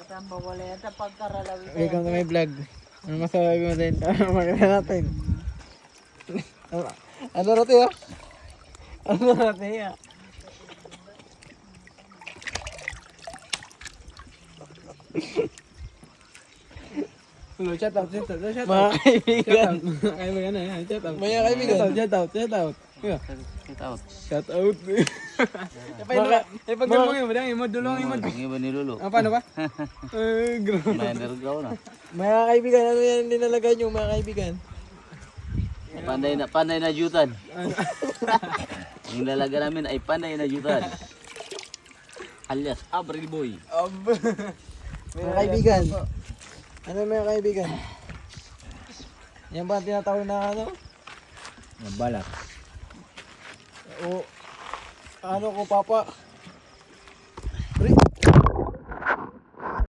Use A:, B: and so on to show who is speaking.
A: Wala yan sa pagkaralawi.
B: Welcome to my vlog. Ano masasabi mo din? Maganda natin. Ano natin ah? Ano natin ah?
C: Shout out.
B: Mga kaibigan.
C: Kaibigan na yan. Shout out.
B: Mga kaibigan.
C: Shout out.
A: Shout out.
C: Shout out. Pag mo yun, madang imod, dulong imod.
D: Ang iba ni Lolo.
C: Paano ba? Grabe.
D: Nandergaw na.
B: Mga kaibigan, ano yan nilalagay nyo mga kaibigan?
D: Panday na jutan. Ang lalaga namin ay panday na jutan. Alias Abri Boy.
B: Mga kaibigan. Ano mga kaibigan? Yan ba ang tinatawag na ano?
C: Balak.
B: O ano ko papa?